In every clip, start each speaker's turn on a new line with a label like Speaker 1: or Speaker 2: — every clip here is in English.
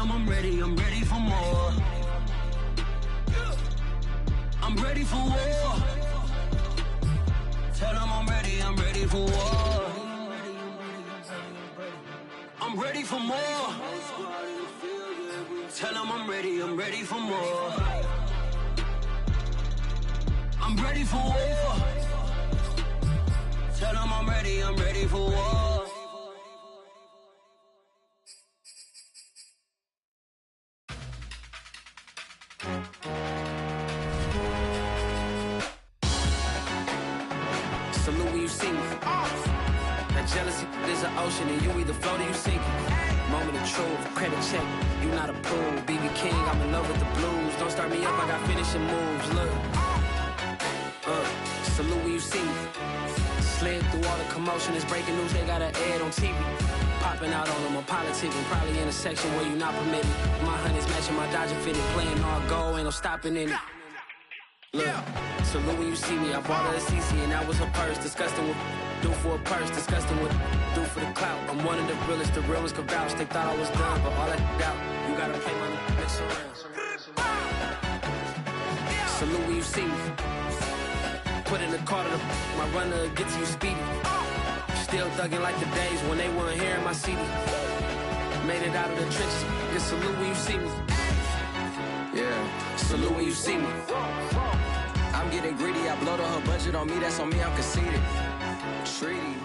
Speaker 1: them I'm ready for more. I'm ready for war. Tell them I'm ready for war. I'm ready for more. Tell them I'm ready for more. I'm ready for war. Tell them I'm ready for war.
Speaker 2: Salute when you see me. That jealousy is an ocean and you either float or you sink. Moment of truth, credit check, you not approved. BB King, I'm in love with the blues. Don't start me up, I got finishing moves. Look, salute when you see me. Slid through all the commotion, it's breaking news, they got an ad on TV. Popping out on them, I'm politicking, probably in a section where you not permitted. My honey's matching my Dodger fitted, playing all go, ain't no stopping in it. Look, salute when you see me, I bought her a CC and that was her purse. Disgusting with do for a purse, disgusting with do for the clout. I'm one of the realest, the real ones could vouch. They thought I was done, but all that doubt, you gotta play my mix around. Salute when you see me. Put in the car to my runner gets you speedy. Still thugging like the days when they weren't hearing my CD. Made it out of the trenches. Just salute when you see me. Yeah, salute when you see me. I'm getting greedy. I blow to her budget on me. That's on me. I'm conceited. Treaty.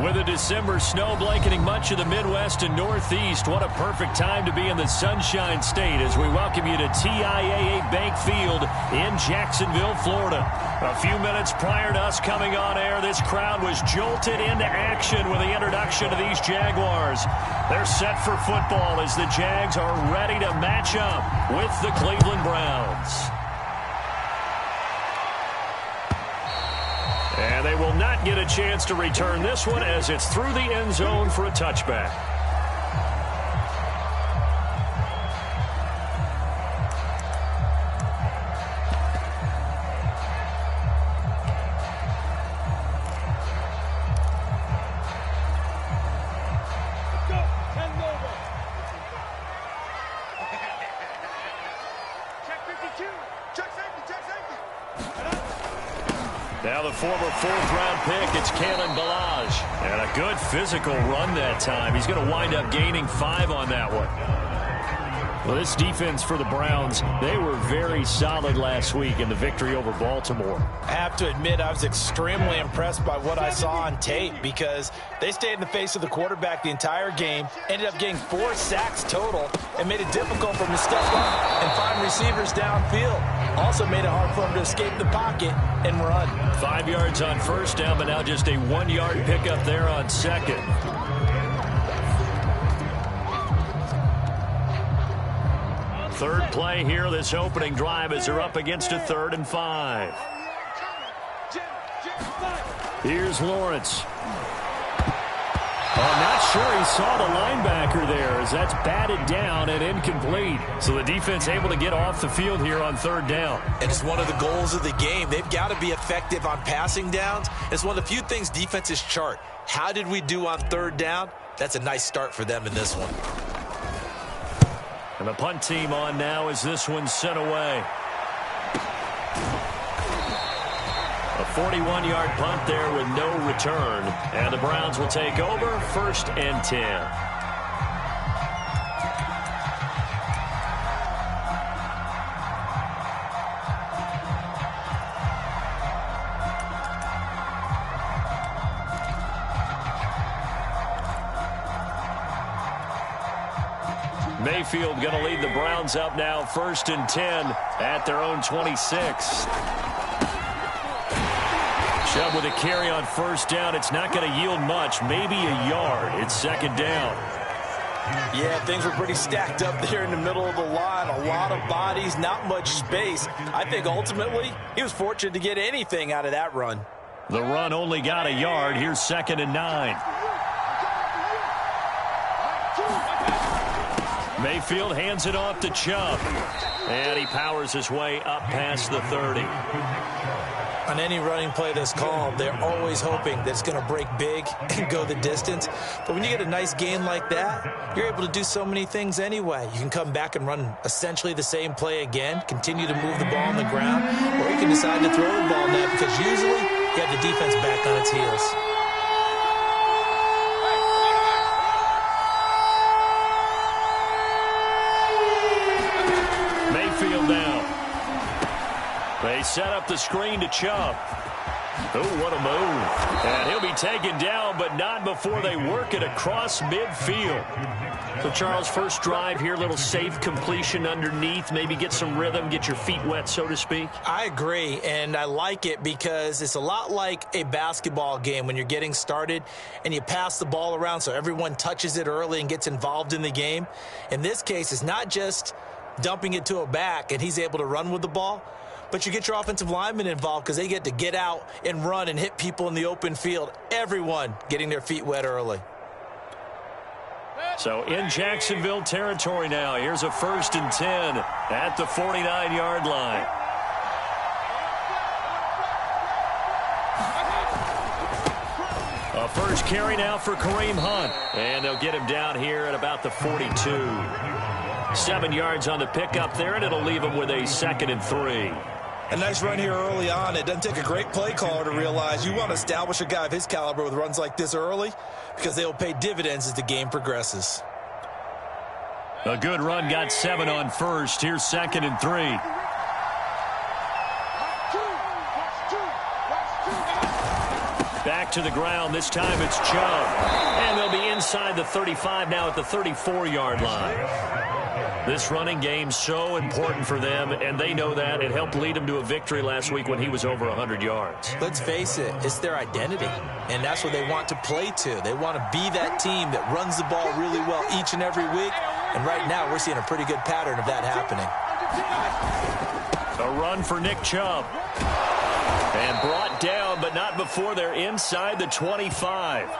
Speaker 3: With a December snow blanketing much of the Midwest and Northeast, what a perfect time to be in the Sunshine State as we welcome you to TIAA Bank Field in Jacksonville, Florida. A few minutes prior to us coming on air, this crowd was jolted into action with the introduction of these Jaguars. They're set for football as the Jags are ready to match up with the Cleveland Browns. And they will not get a chance to return this one as it's through the end zone for a touchback. Now the former fourth-round pick, it's Kalen Ballage. And a good physical run that time. He's going to wind up gaining 5 on that one. Well, this defense for the Browns, they were very solid last week in the victory over Baltimore.
Speaker 4: I have to admit, I was extremely impressed by what I saw on tape because they stayed in the face of the quarterback the entire game, ended up getting 4 sacks total, and made it difficult for him to step up and find receivers downfield. Also made it hard for him to escape the pocket and run.
Speaker 3: 5 yards on first down, but now just a 1-yard pickup there on second. Third play here, this opening drive as they're up against a 3rd and 5. Here's Lawrence. I'm not sure he saw the linebacker there as that's batted down and incomplete. So the defense able to get off the field here on 3rd down.
Speaker 5: And it's one of the goals of the game. They've got to be effective on passing downs. It's one of the few things defenses chart. How did we do on 3rd down? That's a nice start for them in this one.
Speaker 3: And the punt team on now as this one's sent away. A 41-yard punt there with no return. And the Browns will take over 1st and 10. Mayfield going to lead the Browns up now 1st and 10 at their own 26. Chubb with a carry on 1st down. It's not going to yield much, maybe a yard. It's 2nd down.
Speaker 4: Yeah, things were pretty stacked up there in the middle of the line. A lot of bodies, not much space. I think ultimately he was fortunate to get anything out of that run.
Speaker 3: The run only got a yard. Here's 2nd and 9. Mayfield hands it off to Chubb. And he powers his way up past the 30.
Speaker 4: I on any running play that's called, they're always hoping that it's going to break big and go the distance. But when you get a nice gain like that, you're able to do so many things anyway. You can come back and run essentially the same play again, continue to move the ball on the ground, or you can decide to throw the ball net because usually you have the defense back on its heels.
Speaker 3: Mayfield now. They set up the screen to Chubb. Oh, what a move. And he'll be taken down, but not before they work it across midfield. So, Charles, first drive here, little safe completion underneath, maybe get some rhythm, get your feet wet, so to speak.
Speaker 4: I agree, and I like it because it's a lot like a basketball game when you're getting started and you pass the ball around so everyone touches it early and gets involved in the game. In this case, it's not just dumping it to a back and he's able to run with the ball, but you get your offensive linemen involved because they get to get out and run and hit people in the open field. Everyone getting their feet wet early.
Speaker 3: So in Jacksonville territory now, here's a 1st and 10 at the 49-yard line. A first carry now for Kareem Hunt, and they'll get him down here at about the 42. 7 yards on the pickup there, and it'll leave him with a 2nd and 3.
Speaker 4: A nice run here early on. It doesn't take a great play caller to realize you want to establish a guy of his caliber with runs like this early because they'll pay dividends as the game progresses.
Speaker 3: A good run, got 7 on first. Here's 2nd and 3. Back to the ground. This time it's Chubb. And they'll be inside the 35 now at the 34-yard line. This running game so important for them, and they know that. It helped lead them to a victory last week when he was over 100 yards.
Speaker 4: Let's face it, it's their identity, and that's what they want to play to. They want to be that team that runs the ball really well each and every week, and right now we're seeing a pretty good pattern of that happening.
Speaker 3: A run for Nick Chubb. And brought down, but not before they're inside the 25.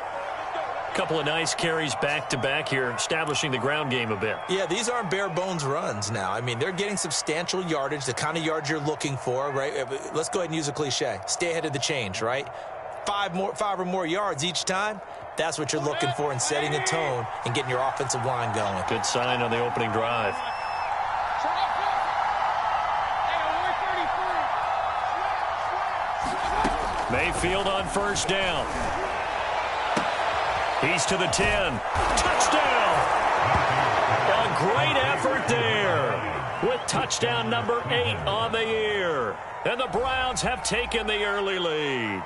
Speaker 3: Couple of nice carries back-to-back here, establishing the ground game a bit.
Speaker 4: Yeah, these aren't bare-bones runs now. I mean, they're getting substantial yardage, the kind of yards you're looking for, right? Let's go ahead and use a cliche. Stay ahead of the change, right? 5 or more yards each time, that's what you're looking for in setting a tone and getting your offensive line going.
Speaker 3: Good sign on the opening drive. Mayfield on first down. He's to the 10. Touchdown! A great effort there with touchdown number 8 on the year. And the Browns have taken the early lead.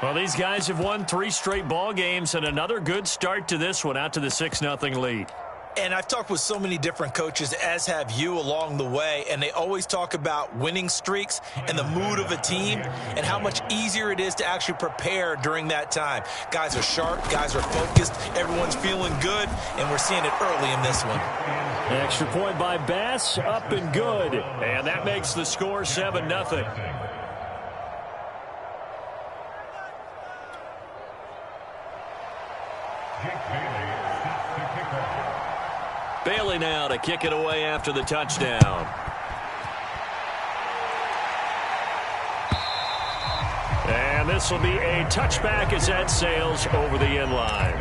Speaker 3: Well, these guys have won 3 straight ball games and another good start to this one out to the 6-0 lead.
Speaker 4: And I've talked with so many different coaches, as have you, along the way, and they always talk about winning streaks and the mood of a team and how much easier it is to actually prepare during that time. Guys are sharp, guys are focused, everyone's feeling good, and we're seeing it early in this one.
Speaker 3: Extra point by Bass, up and good. And that makes the score 7-0. Bailey now to kick it away after the touchdown. And this will be a touchback as that sails over the end line.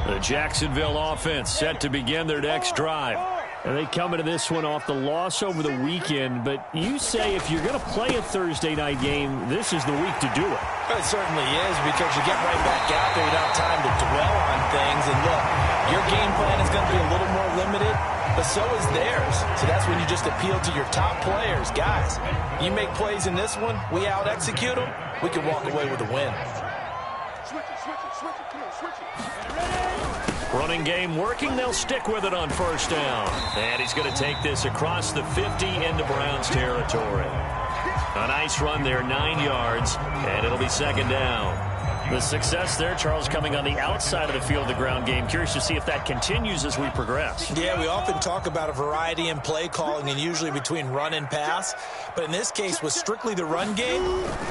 Speaker 3: The Jacksonville offense set to begin their next drive. And they come into this one off the loss over the weekend. But you say if you're going to play a Thursday night game, this is the week to do it.
Speaker 4: It certainly is, because you get right back out there. You don't have time to dwell on things. And look, your game plan is going to be a little more limited, but so is theirs. So that's when you just appeal to your top players. Guys, you make plays in this one, we out-execute them, we can walk away with a win.
Speaker 3: Running game working. They'll stick with it on first down. And he's going to take this across the 50 into Browns territory. A nice run there, 9 yards, and it'll be second down. The success there, Charles, coming on the outside of the field of the ground game. Curious to see if that continues as we progress.
Speaker 4: Yeah, we often talk about a variety in play calling and usually between run and pass. But in this case, with strictly the run game,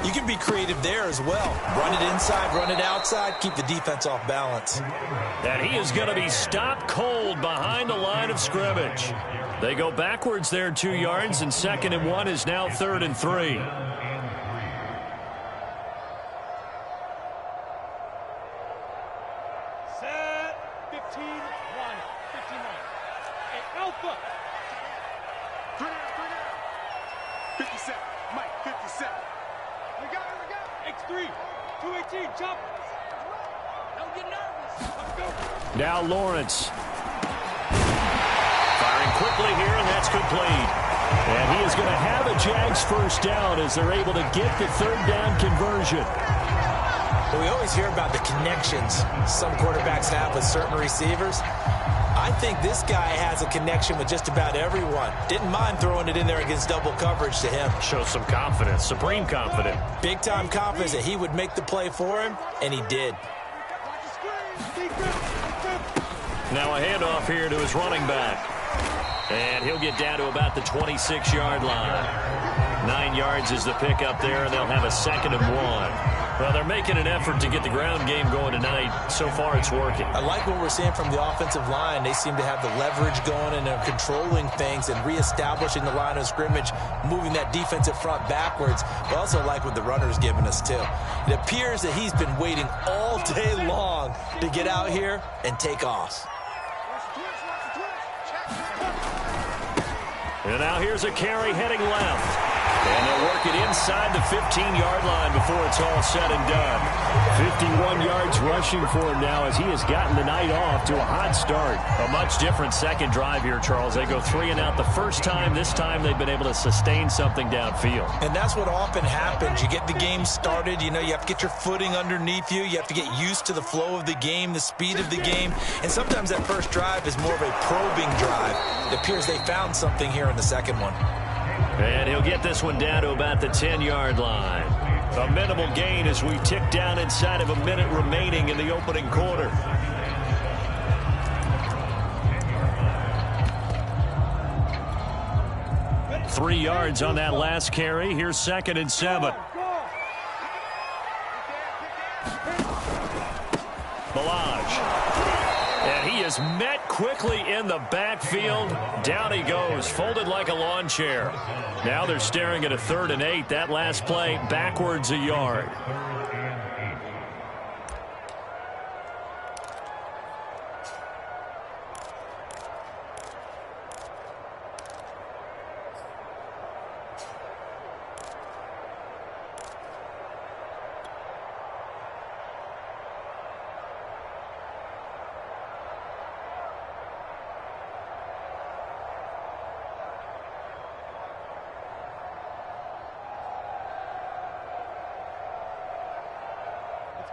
Speaker 4: you can be creative there as well. Run it inside, run it outside, keep the defense off balance.
Speaker 3: And he is going to be stopped cold behind the line of scrimmage. They go backwards there 2 yards, and 2nd and 1 is now 3rd and 3. Now Lawrence. Firing quickly here, and that's complete. And he is going to have a Jags first down as they're able to get the 3rd down conversion.
Speaker 4: Well, we always hear about the connections some quarterbacks have with certain receivers. I think this guy has a connection with just about everyone. Didn't mind throwing it in there against double coverage to him.
Speaker 3: Shows some confidence, supreme confidence.
Speaker 4: Big-time confidence that he would make the play for him, and he did.
Speaker 3: Now a handoff here to his running back. And he'll get down to about the 26-yard line. 9 yards is the pickup there, and they'll have a 2nd and 1. Well, they're making an effort to get the ground game going tonight. So far, it's working.
Speaker 4: I like what we're seeing from the offensive line. They seem to have the leverage going, and they're controlling things and reestablishing the line of scrimmage, moving that defensive front backwards. But also like what the runner's giving us, too. It appears that he's been waiting all day long to get out here and take off.
Speaker 3: And now here's a carry heading left. And they'll work it inside the 15-yard line before it's all said and done. 51 yards rushing for him now as he has gotten the night off to a hot start. A much different second drive here, Charles. They go 3 and out the first time. This time they've been able to sustain something downfield.
Speaker 4: And that's what often happens. You get the game started. You know, you have to get your footing underneath you. You have to get used to the flow of the game, the speed of the game. And sometimes that first drive is more of a probing drive. It appears they found something here in the second one.
Speaker 3: And he'll get this one down to about the 10-yard line. A minimal gain as we tick down inside of a minute remaining in the opening quarter. Three yards on that last carry. Here's 2nd and 7. And he is met quickly in the backfield. Down he goes, folded like a lawn chair. Now they're staring at a 3rd and 8. That last play backwards a yard.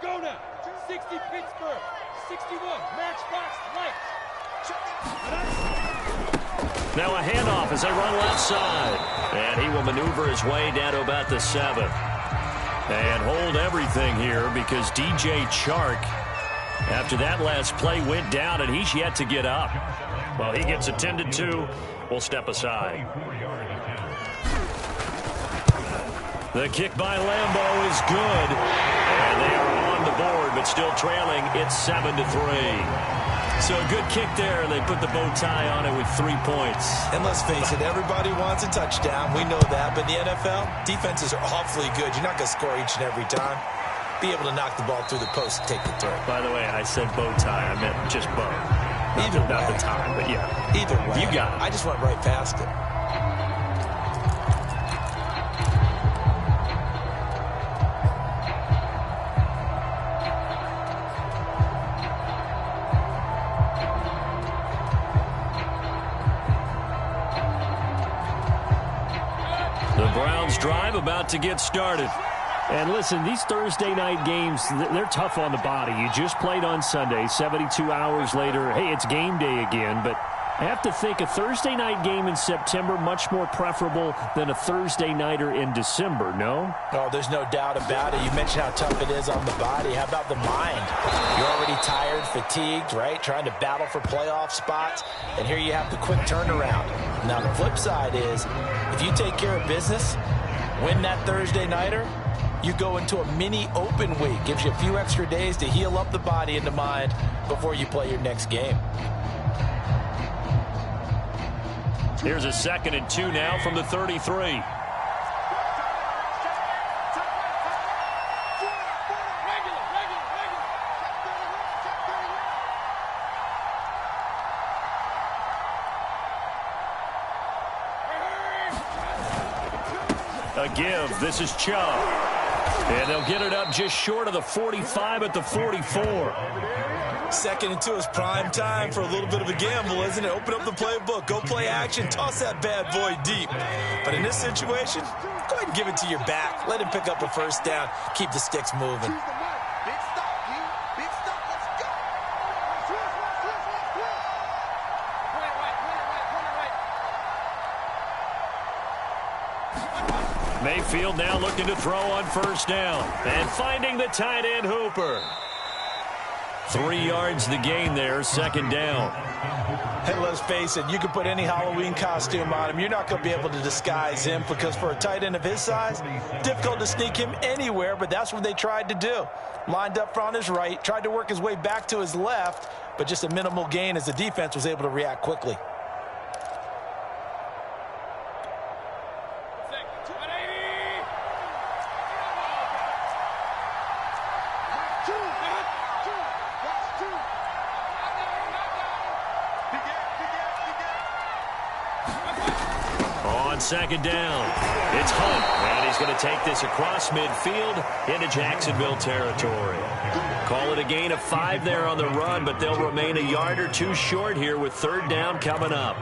Speaker 6: Go now. 60 Pittsburgh. 61 Matchbox Lights.
Speaker 3: Now a handoff as they run left side. And he will maneuver his way down to about the 7. And hold everything here because DJ Chark, after that last play, went down and he's yet to get up. Well, he gets attended to. We'll step aside. The kick by Lambeau is good. And they are on the board, but still trailing. It's 7-3. So a good kick there, and they put the bow tie on it with 3 points.
Speaker 4: And let's face it, everybody wants a touchdown. We know that. But in the NFL, defenses are awfully good. You're not going to score each and every time. Be able to knock the ball through the post and take the throw.
Speaker 3: By the way, I said bow tie. I meant just bow. Not the tie, but yeah.
Speaker 4: Either way.
Speaker 3: You got it.
Speaker 4: I just went right past it.
Speaker 3: The Browns drive about to get started. And listen, these Thursday night games, they're tough on the body. You just played on Sunday, 72 hours later. Hey, it's game day again, but I have to think a Thursday night game in September much more preferable than a Thursday nighter in December, no?
Speaker 4: Oh, there's no doubt about it. You mentioned how tough it is on the body. How about the mind? You're already tired, fatigued, right? Trying to battle for playoff spots. And here you have the quick turnaround. Now, the flip side is, if you take care of business, win that Thursday nighter, you go into a mini open week. Gives you a few extra days to heal up the body and the mind before you play your next game.
Speaker 3: Here's a 2nd and 2 now from the 33. A give. This is Chubb. And they'll get it up just short of the 45 at the 44.
Speaker 5: 2nd and 2 is prime time for a little bit of a gamble, isn't it? Open up the playbook, go play action, toss that bad boy deep. But in this situation, go ahead and give it to your back. Let him pick up a first down. Keep the sticks moving.
Speaker 3: Mayfield now looking to throw on first down. And finding the tight end Hooper. 3 yards the gain there, 2nd down.
Speaker 4: Hey, let's face it, you can put any Halloween costume on him. You're not going to be able to disguise him because for a tight end of his size, difficult to sneak him anywhere, but that's what they tried to do. Lined up on his right, tried to work his way back to his left, but just a minimal gain as the defense was able to react quickly.
Speaker 3: On 2nd down, it's Hunt, and he's going to take this across midfield into Jacksonville territory. Call it a gain of 5 there on the run, but they'll remain a yard or 2 short here with 3rd down coming up.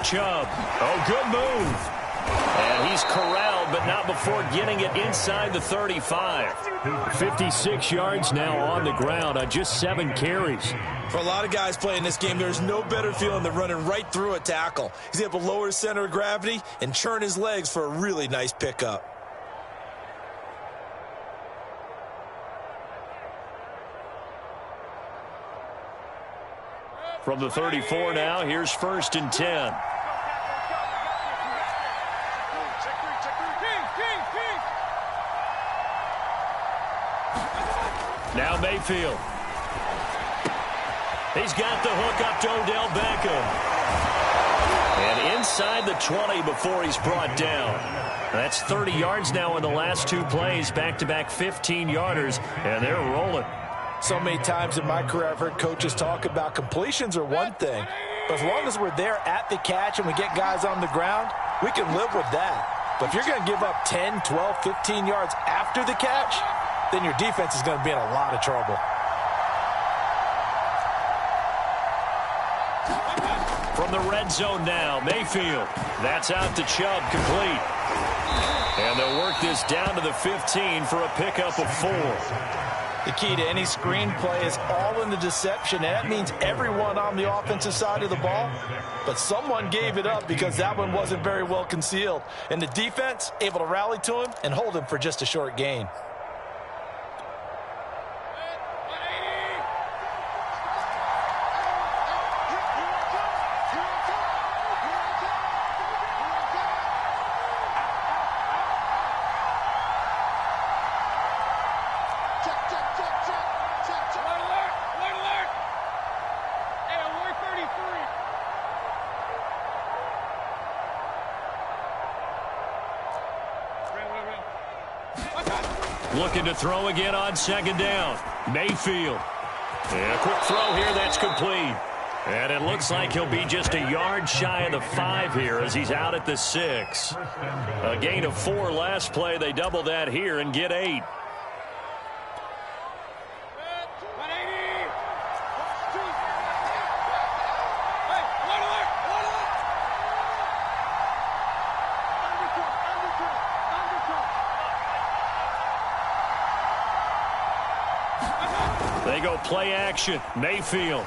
Speaker 3: Chubb. Oh, good move. And he's corralled, but not before getting it inside the 35. 56 yards now on the ground on just 7 carries.
Speaker 5: For a lot of guys playing this game, there's no better feeling than running right through a tackle. He's able to lower his center of gravity and churn his legs for a really nice pickup.
Speaker 3: From the 34 now, here's 1st and 10. Now Mayfield. He's got the hook up to Odell Beckham. And inside the 20 before he's brought down. That's 30 yards now in the last 2 plays. Back-to-back 15-yarders, and they're rolling.
Speaker 4: So many times in my career I've heard coaches talk about completions are one thing, but as long as we're there at the catch and we get guys on the ground, we can live with that. But if you're going to give up 10, 12, 15 yards after the catch, then your defense is going to be in a lot of trouble.
Speaker 3: From the red zone now, Mayfield. That's out to Chubb, complete. And they'll work this down to the 15 for a pickup of 4.
Speaker 4: The key to any screen play is all in the deception, and that means everyone on the offensive side of the ball. But someone gave it up because that one wasn't very well concealed. And the defense able to rally to him and hold him for just a short gain.
Speaker 3: Looking to throw again on 2nd down. Mayfield. And a quick throw here, that's complete. And it looks like he'll be just a yard shy of the 5 here as he's out at the 6. A gain of 4 last play. They double that here and get 8. They go play action. Mayfield.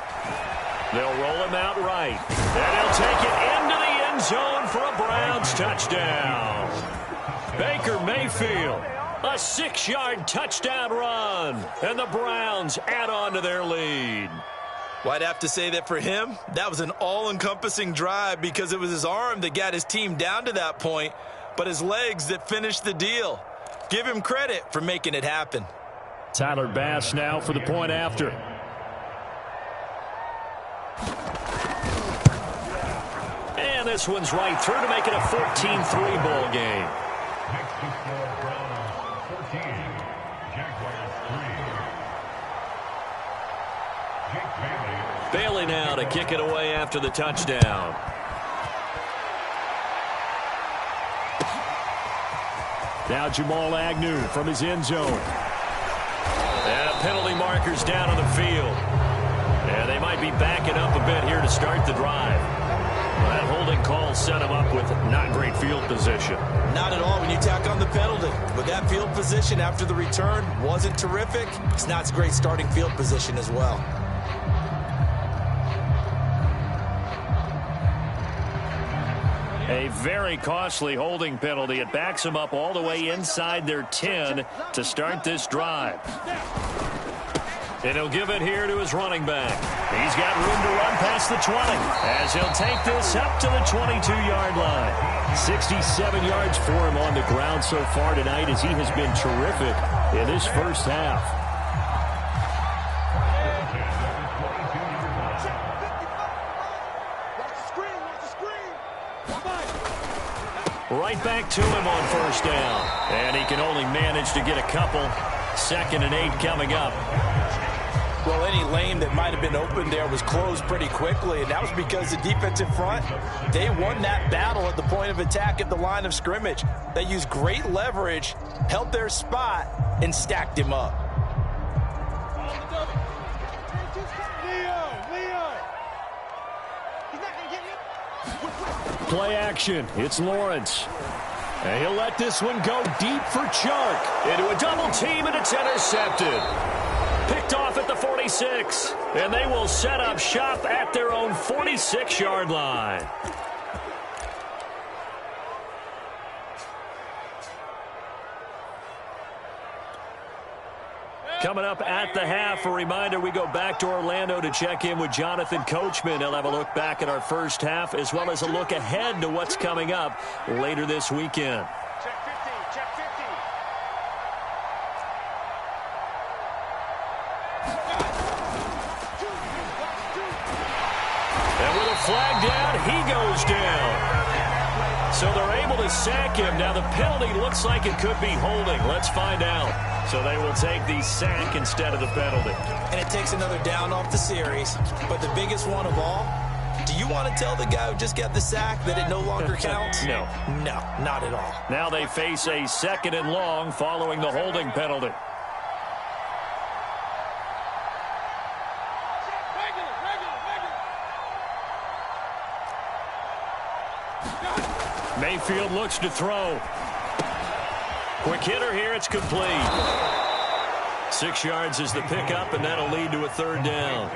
Speaker 3: They'll roll him out right. And he'll take it into the end zone for a Browns touchdown. Baker Mayfield, a 6-yard touchdown run. And the Browns add on to their lead.
Speaker 5: Well, I'd have to say that for him, that was an all-encompassing drive because it was his arm that got his team down to that point, but his legs that finished the deal. Give him credit for making it happen.
Speaker 3: Tyler Bass now for the point after. And this one's right through to make it a 14-3 ball game. Bailey now to kick it away after the touchdown. Now Jamal Agnew from his end zone. And penalty markers down on the field. And they might be backing up a bit here to start the drive. That holding call set him up with not great field position.
Speaker 5: Not at all when you tack on the penalty. With that field position after the return wasn't terrific, it's not a great starting field position as well.
Speaker 3: A very costly holding penalty. It backs them up all the way inside their 10 to start this drive. And he'll give it here to his running back. He's got room to run past the 20 as he'll take this up to the 22-yard line. 67 yards for him on the ground so far tonight as he has been terrific in this first half. Right back to him on first down. And he can only manage to get a couple. 2nd and 8 coming up.
Speaker 5: Well, any lane that might have been open there was closed pretty quickly, and that was because the defensive front, they won that battle at the point of attack at the line of scrimmage. They used great leverage, held their spot, and stacked him up.
Speaker 3: Play action. It's Lawrence. And he'll let this one go deep for Chark. Into a double team, and it's intercepted. Picked off at the 46. And they will set up shop at their own 46-yard line. Coming up at the half, a reminder, we go back to Orlando to check in with Jonathan Coachman. He'll have a look back at our first half as well as a look ahead to what's coming up later this weekend.
Speaker 6: Check 50, check 50.
Speaker 3: And with a flag down, he goes down. So they're able to sack him. Now the penalty looks like it could be holding. Let's find out. So they will take the sack instead of the penalty.
Speaker 5: And it takes another down off the series. But the biggest one of all, do you want to tell the guy who just got the sack that it no longer counts?
Speaker 3: No.
Speaker 5: No, not at all.
Speaker 3: Now they face a 2nd and long following the holding penalty. Mayfield looks to throw. Quick hitter here, it's complete. 6 yards is the pickup, and that'll lead to a 3rd down.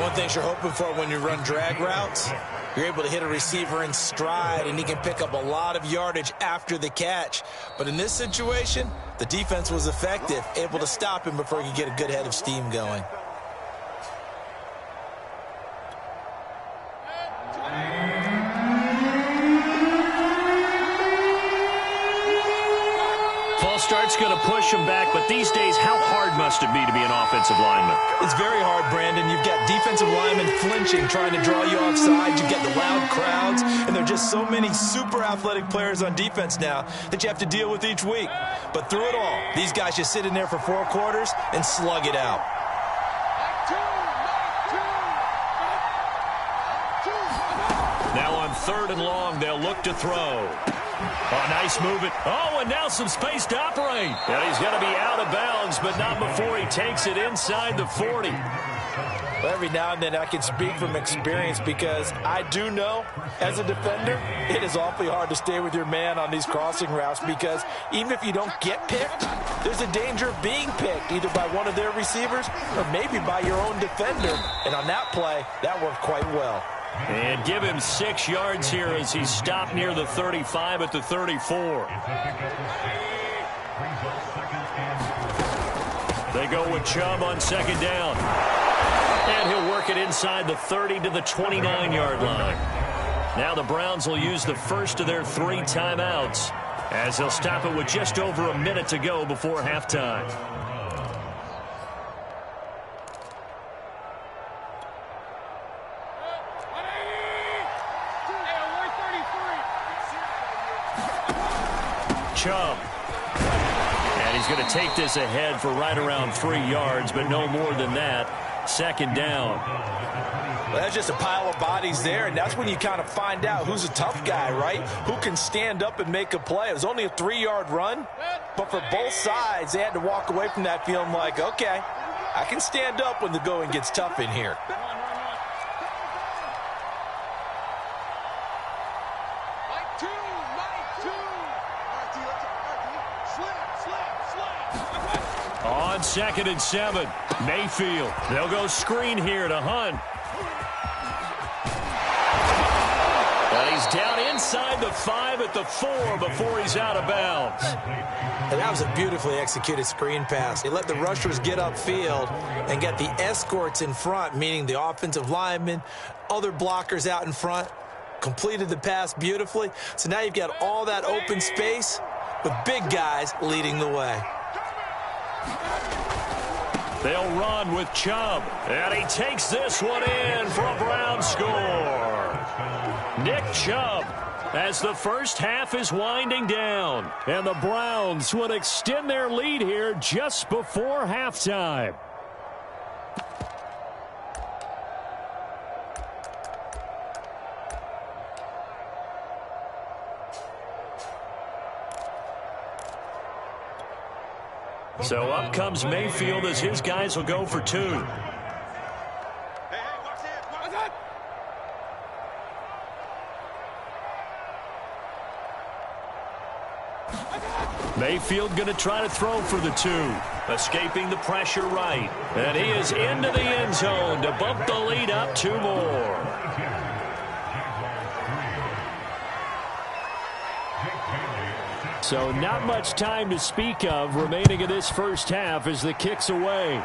Speaker 5: One thing you're hoping for when you run drag routes, you're able to hit a receiver in stride, and he can pick up a lot of yardage after the catch. But in this situation, the defense was effective, able to stop him before he could get a good head of steam going.
Speaker 3: Start's going to push him back, but these days, how hard must it be to be an offensive lineman?
Speaker 5: It's very hard, Brandon. You've got defensive linemen flinching, trying to draw you offside. You've got the loud crowds, and there are just so many super athletic players on defense now that you have to deal with each week. But through it all, these guys just sit in there for 4 quarters and slug it out.
Speaker 3: Now on 3rd and long, they'll look to throw. Oh, nice movement. Oh, and now some space to operate. And he's going to be out of bounds, but not before he takes it inside the 40.
Speaker 4: Well, every now and then I can speak from experience because I do know, as a defender, it is awfully hard to stay with your man on these crossing routes because even if you don't get picked, there's a danger of being picked either by one of their receivers or maybe by your own defender. And on that play, that worked quite well.
Speaker 3: And give him 6 yards here as he stopped near the 35 at the 34. They go with Chubb on 2nd down. And he'll work it inside the 30 to the 29-yard line. Now the Browns will use the first of their 3 timeouts as they'll stop it with just over a minute to go before halftime. Chubb. And he's going to take this ahead for right around 3 yards, but no more than that. 2nd down.
Speaker 4: Well, that's just a pile of bodies there, and that's when you kind of find out who's a tough guy, right? Who can stand up and make a play. It was only a 3-yard run, but for both sides, they had to walk away from that feeling like, okay, I can stand up when the going gets tough in here.
Speaker 3: On 2nd and 7, Mayfield. They'll go screen here to Hunt. And he's down inside the 5 at the 4 before he's out of bounds.
Speaker 7: And that was a beautifully executed screen pass. They let the rushers get upfield and get the escorts in front, meaning the offensive linemen, other blockers out in front, completed the pass beautifully. So now you've got all that open space with big guys leading the way.
Speaker 3: They'll run with Chubb. And he takes this one in for a Brown score. Nick Chubb as the first half is winding down. And the Browns would extend their lead here just before halftime. So up comes Mayfield as his guys will go for 2. Mayfield going to try to throw for the 2. Escaping the pressure right. And he is into the end zone to bump the lead up 2 more. So not much time to speak of remaining in this first half as the kick's away.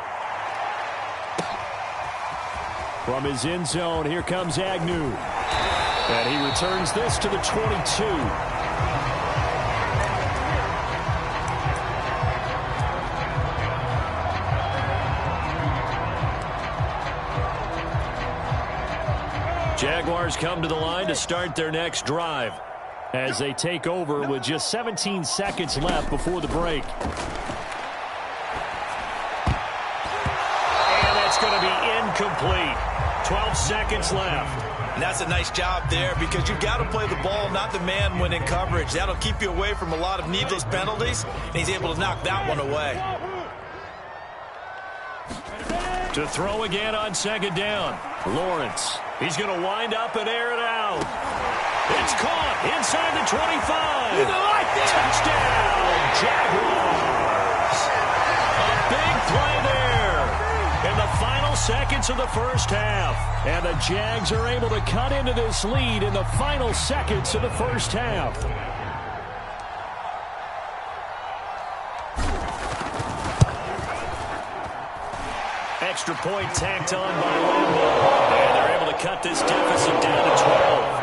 Speaker 3: From his end zone, here comes Agnew. And he returns this to the 22. Jaguars come to the line to start their next drive as they take over with just 17 seconds left before the break. And that's going to be incomplete. 12 seconds left.
Speaker 5: And that's a nice job there because you've got to play the ball, not the man when in coverage. That'll keep you away from a lot of needless penalties, and he's able to knock that one away.
Speaker 3: To throw again on 2nd down. Lawrence. He's going to wind up and air it out. It's caught inside the 25. Touchdown, Jaguars. A big play there in the final seconds of the first half. And the Jags are able to cut into this lead in the final seconds of the first half. Extra point tacked on by Lambeau. And they're able to cut this deficit down to 12.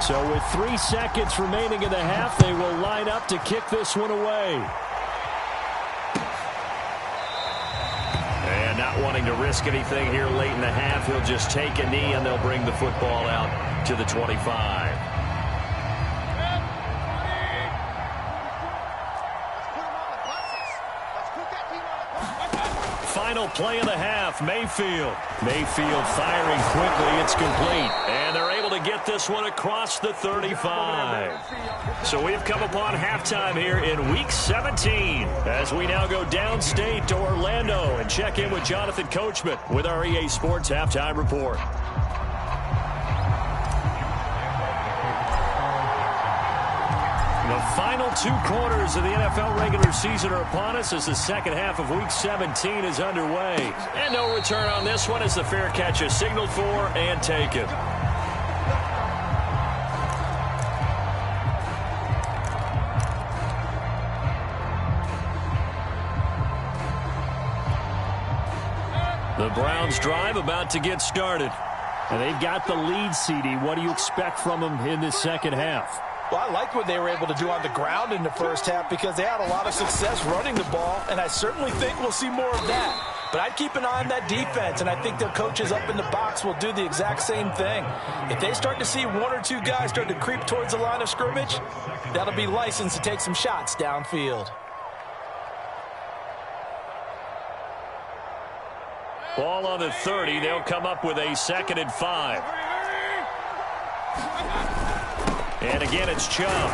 Speaker 3: So with 3 seconds remaining in the half, they will line up to kick this one away. And not wanting to risk anything here late in the half, he'll just take a knee and they'll bring the football out to the 25. final play of the half. Mayfield firing quickly. It's complete. And they're able to get this one across the 35. So we've come upon halftime here in Week 17 as we now go downstate to Orlando and check in with Jonathan Coachman with our EA Sports Halftime Report. The final 2 quarters of the NFL regular season are upon us as the second half of Week 17 is underway. And no return on this one as the fair catch is signaled for and taken. The Browns drive about to get started. And they've got the lead, CD. What do you expect from them in this second half?
Speaker 4: Well, I liked what they were able to do on the ground in the first half because they had a lot of success running the ball, and I certainly think we'll see more of that. But I'd keep an eye on that defense, and I think their coaches up in the box will do the exact same thing. If they start to see 1 or 2 guys start to creep towards the line of scrimmage, that'll be licensed to take some shots downfield.
Speaker 3: Ball on the 30. They'll come up with a 2nd and 5. And again, it's Chubb.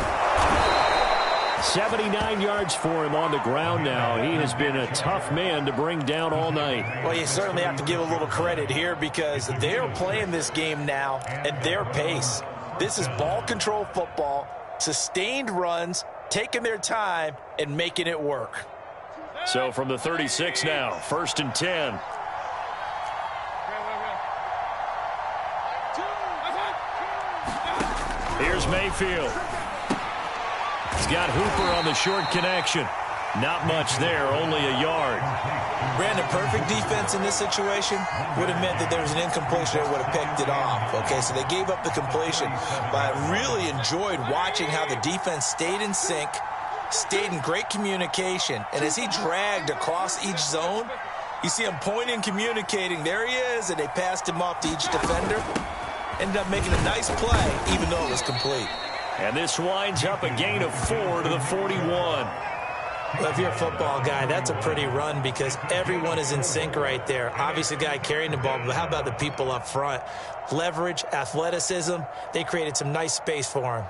Speaker 3: 79 yards for him on the ground now. He has been a tough man to bring down all night.
Speaker 4: Well, you certainly have to give a little credit here because they're playing this game now at their pace. This is ball control football, sustained runs, taking their time, and making it work.
Speaker 3: So from the 36 now, 1st and 10. Here's Mayfield. He's got Hooper on the short connection. Not much there, only a yard.
Speaker 7: Brandon, perfect defense in this situation would have meant that there was an incompletion that would have picked it off. Okay, so they gave up the completion, but I really enjoyed watching how the defense stayed in sync, stayed in great communication, and as he dragged across each zone, you see him pointing, communicating. There he is, and they passed him off to each defender. Ended up making a nice play, even though it was complete.
Speaker 3: And this winds up a gain of 4 to the 41.
Speaker 7: Well, if you're a football guy, that's a pretty run because everyone is in sync right there. Obviously, the guy carrying the ball, but how about the people up front? Leverage, athleticism, they created some nice space for him.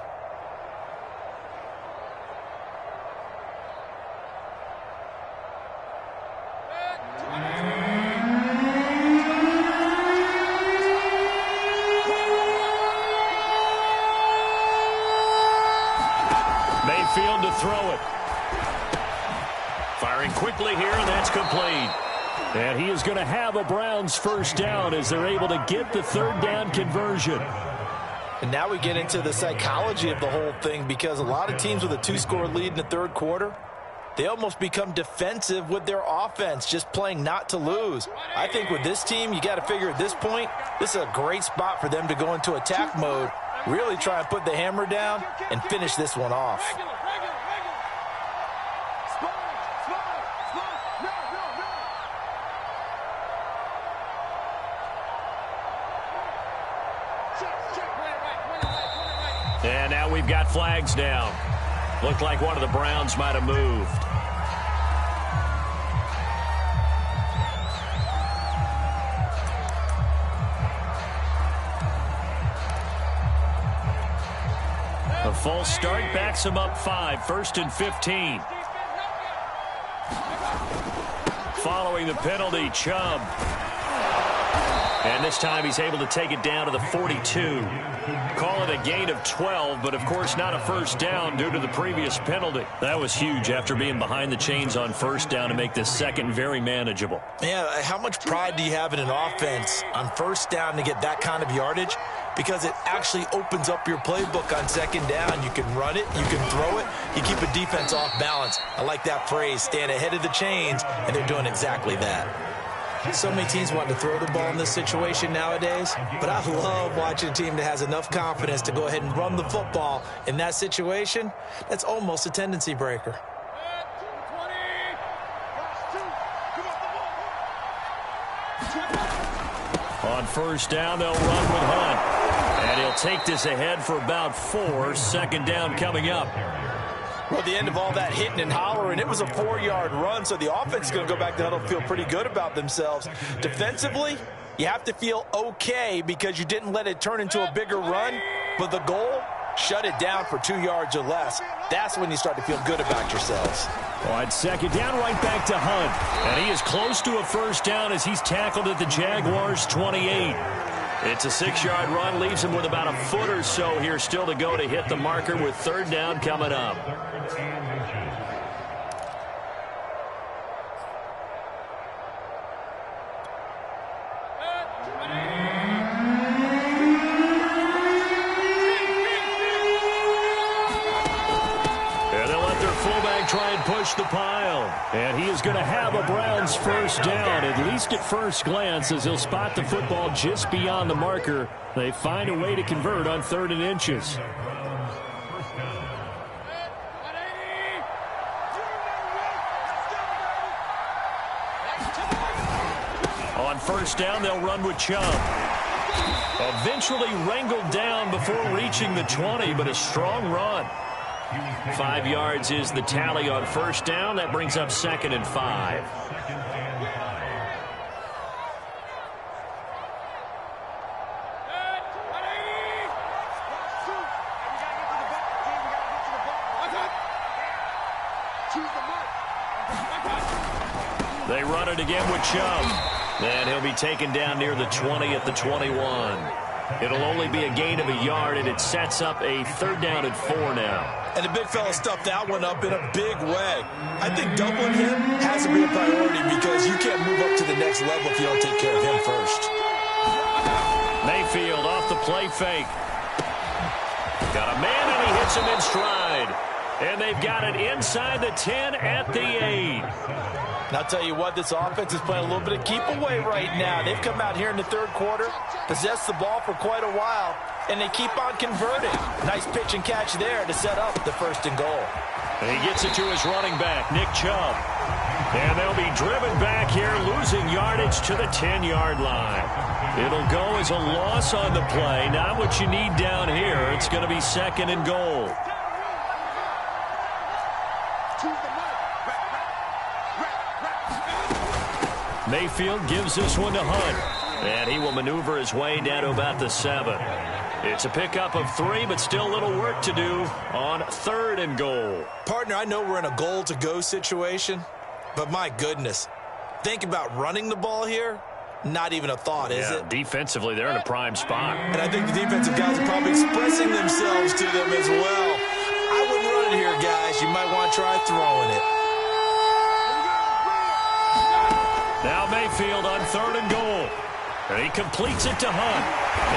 Speaker 3: Mayfield to throw it. Firing quickly here, and that's complete. And he is going to have a Browns first down as they're able to get the 3rd down conversion.
Speaker 4: And now we get into the psychology of the whole thing because a lot of teams with a 2-score lead in the 3rd quarter, they almost become defensive with their offense, just playing not to lose. I think with this team, you got to figure at this point, this is a great spot for them to go into attack mode, really try and put the hammer down and finish this one off.
Speaker 3: And now we've got flags down. Looked like one of the Browns might have moved. A false start backs him up 5, 1st and 15. Following the penalty, Chubb. And this time he's able to take it down to the 42. Call it a gain of 12, but of course not a first down due to the previous penalty. That was huge after being behind the chains on first down to make this second very manageable.
Speaker 7: Yeah, how much pride do you have in an offense on first down to get that kind of yardage? Because it actually opens up your playbook on 2nd down. You can run it, you can throw it, you keep a defense off balance. I like that phrase, stand ahead of the chains, and they're doing exactly that. So many teams want to throw the ball in this situation nowadays, but I love watching a team that has enough confidence to go ahead and run the football in that situation. That's almost a tendency breaker.
Speaker 3: On first down, they'll run with Hunt. And he'll take this ahead for about 4. 2nd down coming up.
Speaker 4: Well, at the end of all that hitting and hollering, it was a 4-yard run, so the offense is going to go back to huddle and feel pretty good about themselves. Defensively, you have to feel okay because you didn't let it turn into a bigger run, but the goal, shut it down for 2 yards or less. That's when you start to feel good about yourselves.
Speaker 3: On second down, right back to Hunt. And he is close to a first down as he's tackled at the Jaguars' 28. It's a 6-yard run, leaves him with about a foot or so here still to go to hit the marker with third down coming up. Try and push the pile. And he is going to have a Browns first down, at least at first glance, as he'll spot the football just beyond the marker. They find a way to convert on 3rd and inches. On first down, they'll run with Chubb. Eventually wrangled down before reaching the 20, but a strong run. 5 yards is the tally on first down. That brings up 2nd and 5. They run it again with Chubb. And he'll be taken down near the 20 at the 21. It'll only be a gain of a yard, and it sets up a 3rd down and 4 now.
Speaker 7: And the big fella stuffed that one up in a big way. I think doubling him has to be a priority because you can't move up to the next level if you don't take care of him first.
Speaker 3: Mayfield off the play fake. Got a man, and he hits him in stride. And they've got it inside the 10 at the 8.
Speaker 4: And I'll tell you what, this offense is playing a little bit of keep away right now. They've come out here in the 3rd quarter, possessed the ball for quite a while, and they keep on converting. Nice pitch and catch there to set up the 1st and goal.
Speaker 3: And he gets it to his running back, Nick Chubb. And they'll be driven back here, losing yardage to the 10-yard line. It'll go as a loss on the play. Not what you need down here. It's going to be 2nd and goal. Mayfield gives this one to Hunt. And he will maneuver his way down to about the 7. It's a pickup of 3, but still a little work to do on 3rd and goal.
Speaker 7: Partner, I know we're in a goal-to-go situation, but my goodness, think about running the ball here. Not even a thought, is it?
Speaker 3: Defensively, they're in a prime spot.
Speaker 7: And I think the defensive guys are probably expressing themselves to them as well. I wouldn't run it here, guys. You might want to try throwing it.
Speaker 3: Now Mayfield on 3rd and goal. And he completes it to Hunt.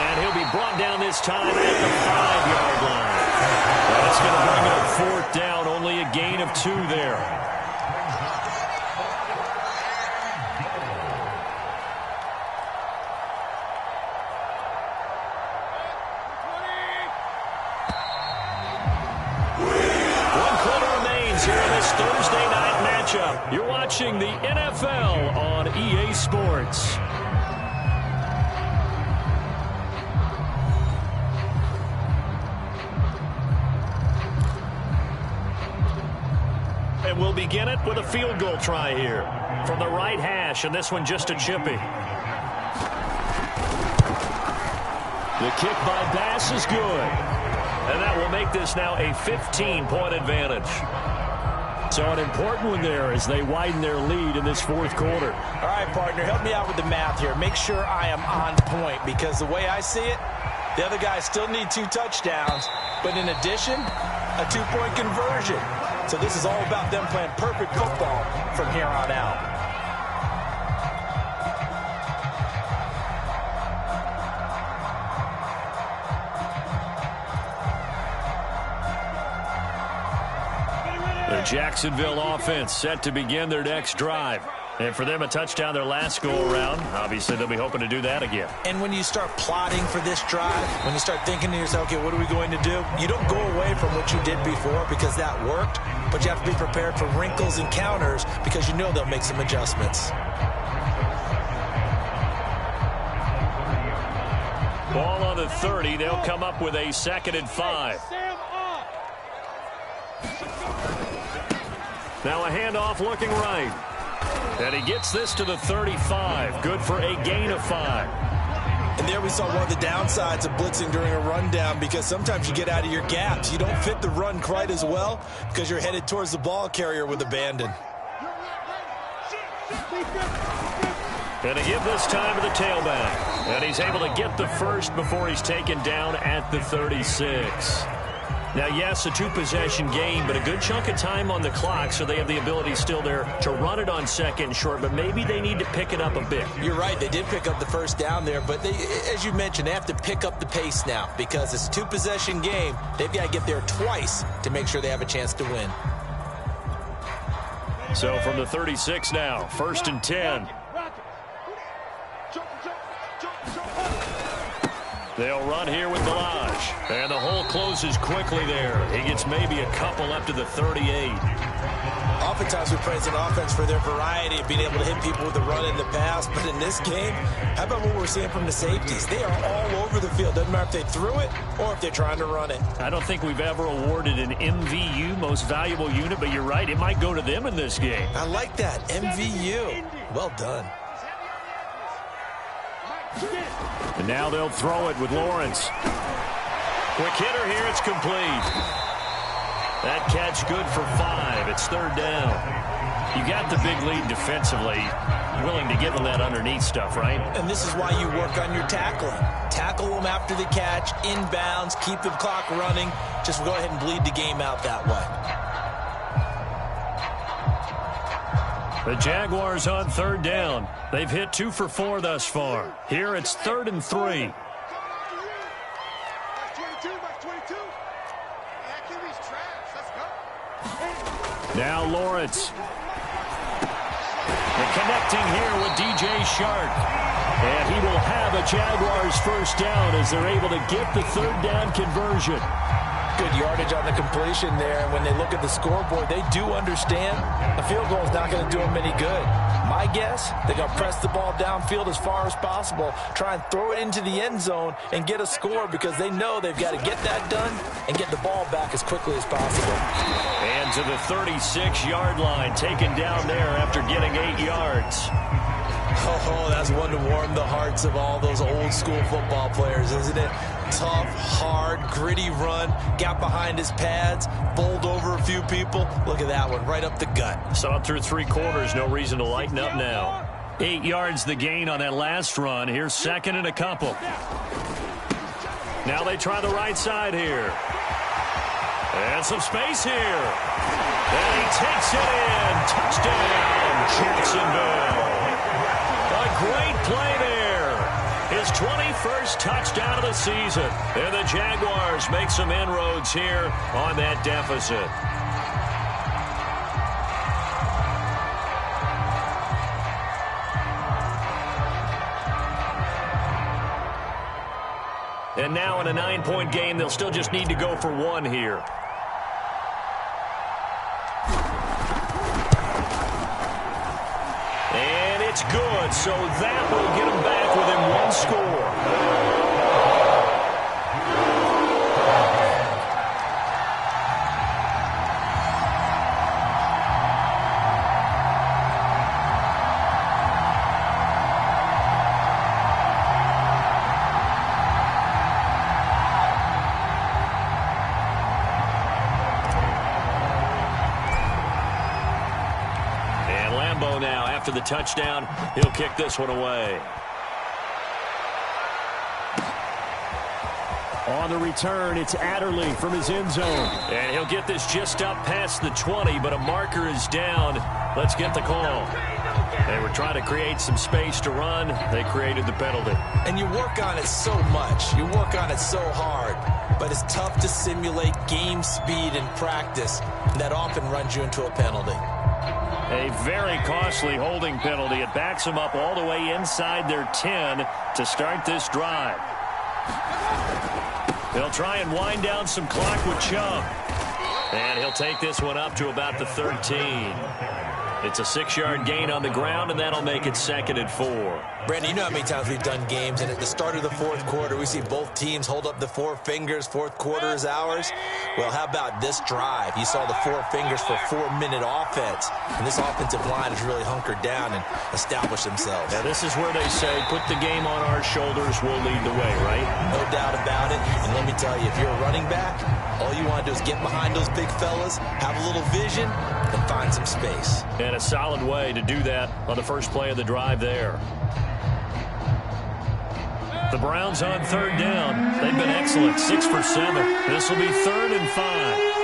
Speaker 3: And he'll be brought down this time at the 5-yard line. That's going to bring up 4th down. Only a gain of 2 there. Thursday night matchup. You're watching the NFL on EA Sports. And we'll begin it with a field goal try here from the right hash, and this one just a chippy. The kick by Bass is good. And that will make this now a 15-point advantage. So an important one there as they widen their lead in this 4th quarter.
Speaker 4: All right, partner, help me out with the math here. Make sure I am on point because the way I see it, the other guys still need 2 touchdowns, but in addition, a 2-point conversion. So this is all about them playing perfect football from here on out.
Speaker 3: The Jacksonville offense set to begin their next drive. And for them, a touchdown their last go-around. Obviously, they'll be hoping to do that again.
Speaker 7: And when you start plotting for this drive, when you start thinking to yourself, okay, what are we going to do? You don't go away from what you did before because that worked, but you have to be prepared for wrinkles and counters because you know they'll make some adjustments.
Speaker 3: Ball on the 30. They'll come up with a 2nd and 5. Now a handoff looking right. And he gets this to the 35. Good for a gain of 5.
Speaker 5: And there we saw one of the downsides of blitzing during a rundown, because sometimes you get out of your gaps. You don't fit the run quite as well because you're headed towards the ball carrier with abandon.
Speaker 3: Going to give this time to the tailback. And he's able to get the first before he's taken down at the 36. Now, yes, a 2-possession game, but a good chunk of time on the clock, so they have the ability still there to run it on second and short, but maybe they need to pick it up a bit.
Speaker 5: You're right. They did pick up the first down there, but they, as you mentioned, they have to pick up the pace now because it's a 2-possession game. They've got to get there twice to make sure they have a chance to win.
Speaker 3: So from the 36 now, 1st and 10. They'll run here with Balaj. And the hole closes quickly there. He gets maybe a couple up to the 38.
Speaker 5: Oftentimes we praise an offense for their variety of being able to hit people with the run in the pass. But in this game, how about what we're seeing from the safeties? They are all over the field. Doesn't matter if they threw it or if they're trying to run it.
Speaker 3: I don't think we've ever awarded an MVU, most valuable unit, but you're right. It might go to them in this game.
Speaker 5: I like that. MVU. Well done.
Speaker 3: And now they'll throw it with Lawrence. Quick hitter here. It's complete. That catch good for 5. It's 3rd down. You got the big lead defensively. Willing to give them that underneath stuff, right?
Speaker 5: And this is why you work on your tackling. Tackle them after the catch, inbounds, keep the clock running. Just go ahead and bleed the game out that way.
Speaker 3: The Jaguars on 3rd down. They've hit 2 for 4 thus far. Here it's 3rd and 3. Now Lawrence. And connecting here with DJ Shark. And he will have a Jaguars 1st down as they're able to get the 3rd down conversion.
Speaker 5: Good yardage on the completion there. And when they look at the scoreboard, they do understand a field goal is not going to do them any good. My guess, they're going to press the ball downfield as far as possible, try and throw it into the end zone and get a score because they know they've got to get that done and get the ball back as quickly as possible.
Speaker 3: And to the 36-yard line, taken down there after getting 8 yards.
Speaker 5: Oh, that's one to warm the hearts of all those old-school football players, isn't it? Tough, hard, gritty run, got behind his pads, bowled over a few people. Look at that one, right up the gut.
Speaker 3: Saw it through 3 quarters, no reason to lighten up now. 8 yards the gain on that last run. Here's 2nd and a couple. Now they try the right side here. And some space here. And he takes it in. Touchdown, Jacksonville. A great play there. His 21st touchdown of the season. And the Jaguars make some inroads here on that deficit. And now in a 9-point game, they'll still just need to go for 1 here. And it's good, so that will get them back within 1 score. After the touchdown, he'll kick this one away. On the return, it's Adderley from his end zone. And he'll get this just up past the 20, but a marker is down. Let's get the call. They were trying to create some space to run. They created the penalty.
Speaker 5: And you work on it so much. You work on it so hard. But it's tough to simulate game speed in practice. That often runs you into a penalty.
Speaker 3: A very costly holding penalty. It backs them up all the way inside their 10 to start this drive. They'll try and wind down some clock with Chubb. And he'll take this one up to about the 13. It's a 6-yard gain on the ground, and that'll make it 2nd and 4.
Speaker 7: Brandon, you know how many times we've done games, and at the start of the fourth quarter, we see both teams hold up the 4 fingers, fourth quarter is ours. Well, how about this drive? You saw the 4 fingers for 4-minute offense, and this offensive line has really hunkered down and established themselves.
Speaker 3: Now, this is where they say, put the game on our shoulders, we'll lead the way, right?
Speaker 7: No doubt about it, and let me tell you, if you're a running back, all you want to do is get behind those big fellas, have a little vision, and find some space.
Speaker 3: And a solid way to do that on the first play of the drive there. The Browns on 3rd down. They've been excellent, 6 for 7. This will be 3rd and 5.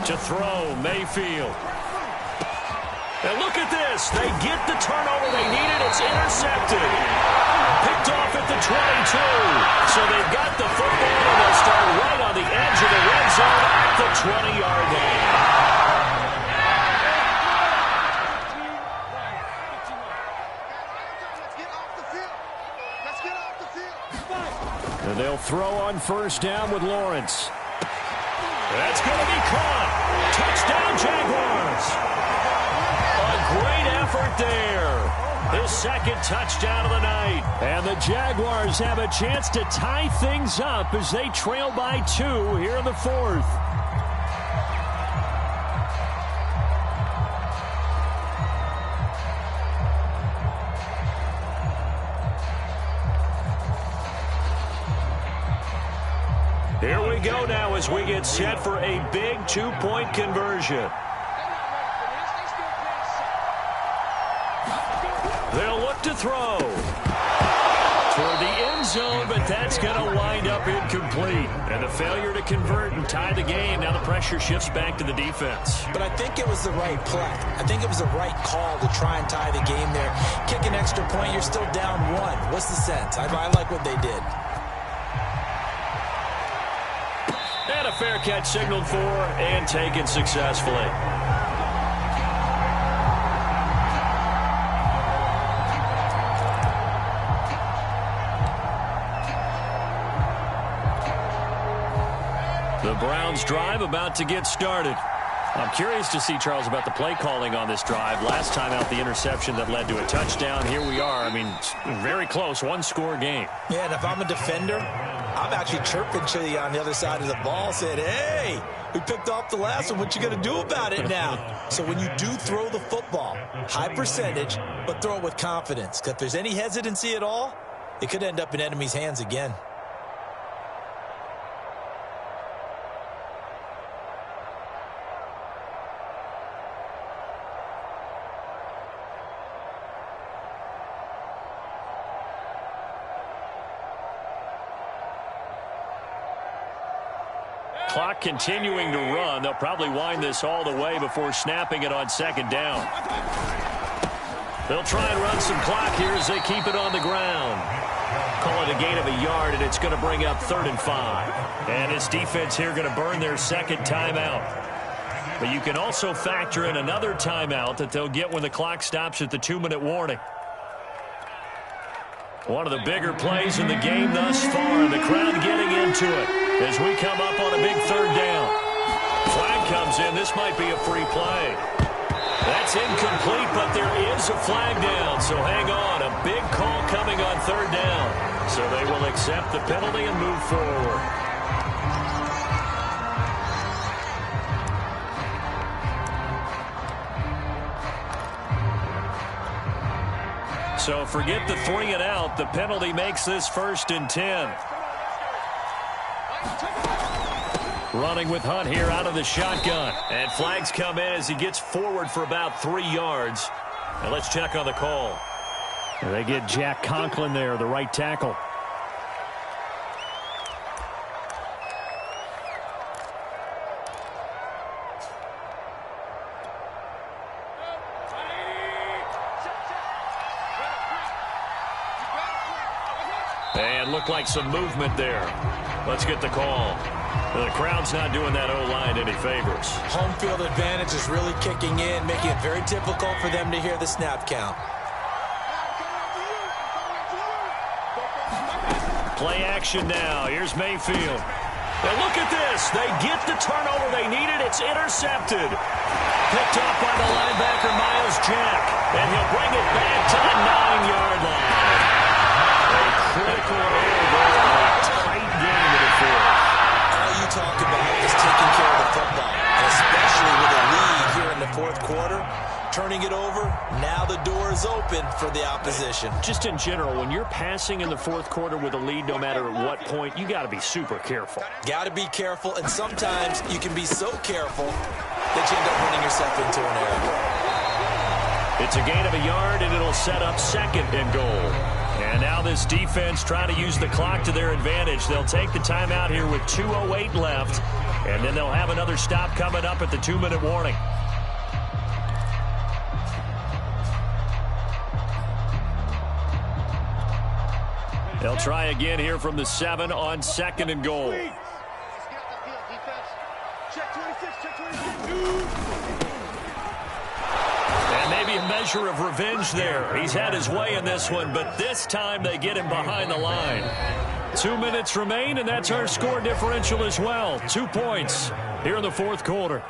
Speaker 3: To throw, Mayfield. And look at this. They get the turnover they needed. It's intercepted. Picked off at the 22. So they've got the football, and they'll start right on the edge of the red zone at the 20-yard line. And they'll throw on 1st down with Lawrence. That's going to be caught. Touchdown, Jaguars. A great effort there. His 2nd touchdown of the night. And the Jaguars have a chance to tie things up as they trail by 2 here in the 4th. Here we go now as we get set for a big 2-point conversion. They'll look to throw toward the end zone, but that's going to wind up incomplete. And a failure to convert and tie the game. Now the pressure shifts back to the defense.
Speaker 7: But I think it was the right play. I think it was the right call to try and tie the game there. Kick an extra point, you're still down 1. What's the sense? I like what they did.
Speaker 3: And a fair catch signaled for and taken successfully. The Browns drive about to get started. I'm curious to see, Charles, about the play calling on this drive. Last time out, the interception that led to a touchdown. Here we are. I mean, very close, 1-score game.
Speaker 7: Yeah, and if I'm a defender, I'm actually chirping to you on the other side of the ball, saying, hey, we picked off the last one. What you going to do about it now? So when you do throw the football, high percentage, but throw it with confidence. Because if there's any hesitancy at all, it could end up in enemy's hands again.
Speaker 3: Clock continuing to run. They'll probably wind this all the way before snapping it on 2nd down. They'll try and run some clock here as they keep it on the ground. Call it a gain of a yard, and it's going to bring up 3rd and 5. And this defense here going to burn their 2nd timeout. But you can also factor in another timeout that they'll get when the clock stops at the 2-minute warning. One of the bigger plays in the game thus far, and the crowd getting into it as we come up on a big 3rd down. Flag comes in. This might be a free play. That's incomplete, but there is a flag down, so hang on. A big call coming on 3rd down. So they will accept the penalty and move forward. So forget the 3 and out. The penalty makes this 1st and 10. Running with Hunt here out of the shotgun. And flags come in as he gets forward for about 3 yards. And let's check on the call. And they get Jack Conklin there, the right tackle. And looked like some movement there. Let's get the call. The crowd's not doing that O-line any favors.
Speaker 7: Home field advantage is really kicking in, making it very difficult for them to hear the snap count.
Speaker 3: Play action now. Here's Mayfield. And look at this. They get the turnover they needed. It's intercepted. Picked up by the linebacker, Miles Jack. And he'll bring it back to the 9-yard line. A critical error there in a tight game in the fourth.
Speaker 7: All you talk about is taking care of the football, and especially with a lead here in the fourth quarter. Turning it over, now the door is open for the opposition.
Speaker 3: Just in general, when you're passing in the fourth quarter with a lead, no matter at what point, you got to be super careful.
Speaker 7: Got to be careful, and sometimes you can be so careful that you end up running yourself into an error.
Speaker 3: It's a gain of a yard, and it'll set up 2nd and goal. And now this defense trying to use the clock to their advantage. They'll take the timeout here with 2:08 left, and then they'll have another stop coming up at the 2-minute warning. They'll try again here from the 7 on 2nd and goal. And maybe a measure of revenge there. He's had his way in this one, but this time they get him behind the line. 2 minutes remain, and that's our score differential as well. 2 points here in the fourth quarter.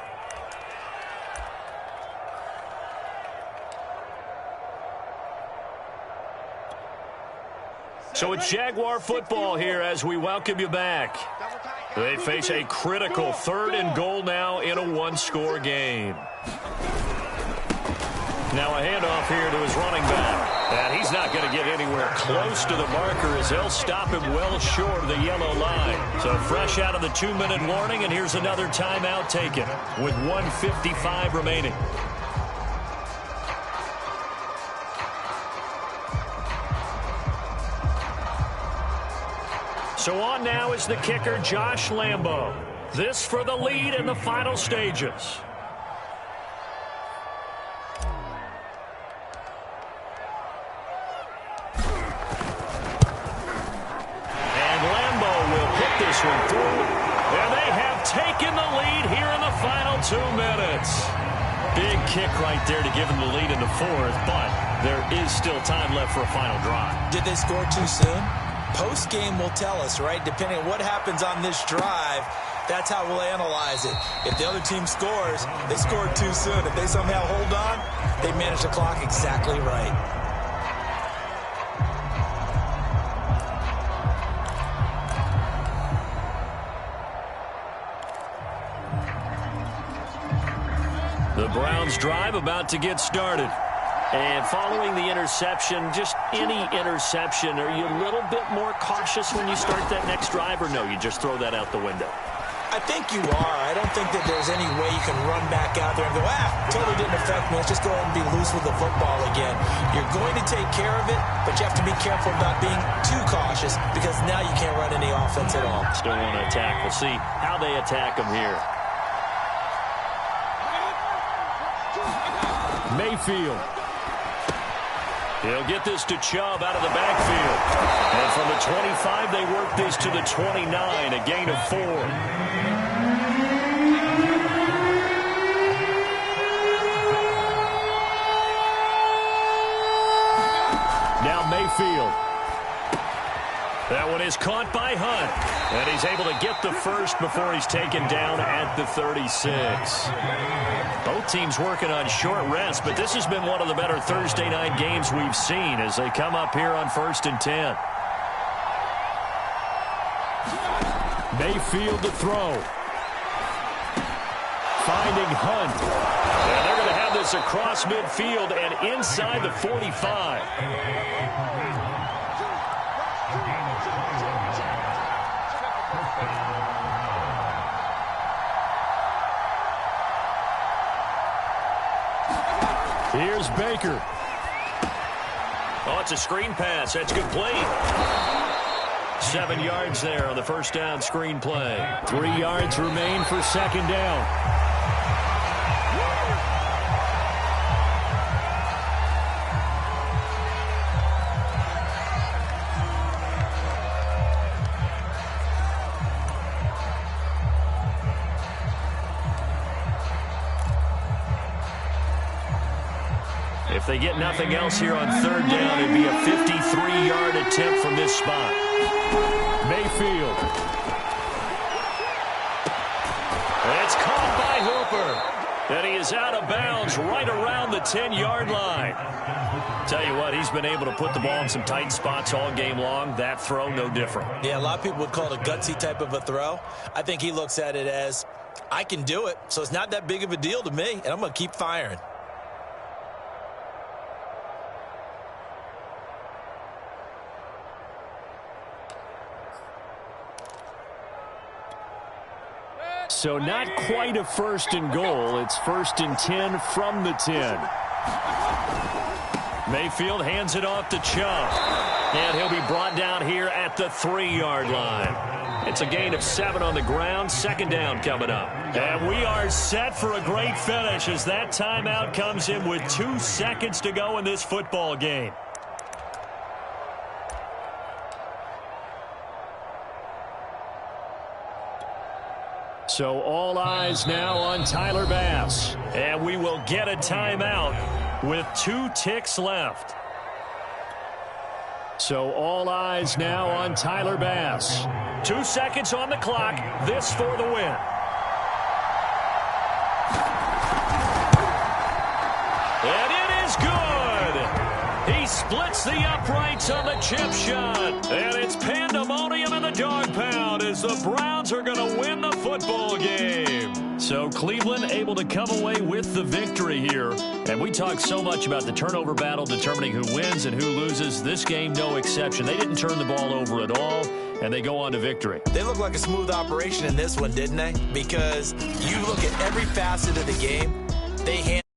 Speaker 3: So it's Jaguar football here as we welcome you back. They face a critical 3rd and goal now in a 1-score game. Now a handoff here to his running back. And he's not going to get anywhere close to the marker as they'll stop him well short of the yellow line. So fresh out of the 2-minute warning, and here's another timeout taken with 1:55 remaining. So on now is the kicker, Josh Lambo. This for the lead in the final stages. And Lambo will put this one through. And they have taken the lead here in the final 2 minutes. Big kick right there to give them the lead in the fourth, but there is still time left for a final drive.
Speaker 7: Did they score too soon? Post-game will tell us, right? Depending on what happens on this drive, that's how we'll analyze it. If the other team scores, they scored too soon. If they somehow hold on, they manage the clock exactly right.
Speaker 3: The Browns drive about to get started. And following the interception, just any interception, are you a little bit more cautious when you start that next drive, or no, you just throw that out the window?
Speaker 7: I think you are. I don't think that there's any way you can run back out there and go, totally didn't affect me. Let's just go ahead and be loose with the football again. You're going to take care of it, but you have to be careful about being too cautious because now you can't run any offense at all.
Speaker 3: Still want to attack. We'll see how they attack them here. Mayfield. He'll get this to Chubb out of the backfield. And from the 25, they work this to the 29, a gain of 4. Now Mayfield. That one is caught by Hunt. And he's able to get the first before he's taken down at the 36. Both teams working on short rest, but this has been one of the better Thursday night games we've seen as they come up here on 1st and 10. Mayfield to throw. Finding Hunt. And they're going to have this across midfield and inside the 45. Here's Baker. Oh, it's a screen pass. That's good play. 7 yards there on the first down screen play. 3 yards remain for second down. they get nothing else here on third down, it'd be a 53-yard attempt from this spot. Mayfield. It's caught by Hooper. And he is out of bounds right around the 10-yard line. Tell you what, he's been able to put the ball in some tight spots all game long. That throw, no different.
Speaker 7: Yeah, a lot of people would call it a gutsy type of a throw. I think he looks at it as, I can do it, so it's not that big of a deal to me, and I'm going to keep firing.
Speaker 3: So not quite a first and goal. It's first and 10 from the 10. Mayfield hands it off to Chubb. And he'll be brought down here at the 3-yard line. It's a gain of 7 on the ground. Second down coming up. And we are set for a great finish as that timeout comes in with 2 seconds to go in this football game. So all eyes now on Tyler Bass. And we will get a timeout with 2 ticks left. So all eyes now on Tyler Bass. 2 seconds on the clock. This for the win. And it is good. He splits the uprights on the chip shot. And it's pandemonium in the dog pound as the Browns are going to win the football game. So Cleveland able to come away with the victory here. And we talk so much about the turnover battle determining who wins and who loses. This game, no exception. They didn't turn the ball over at all, and they go on to victory.
Speaker 7: They look like a smooth operation in this one, didn't they? Because you look at every facet of the game, they handle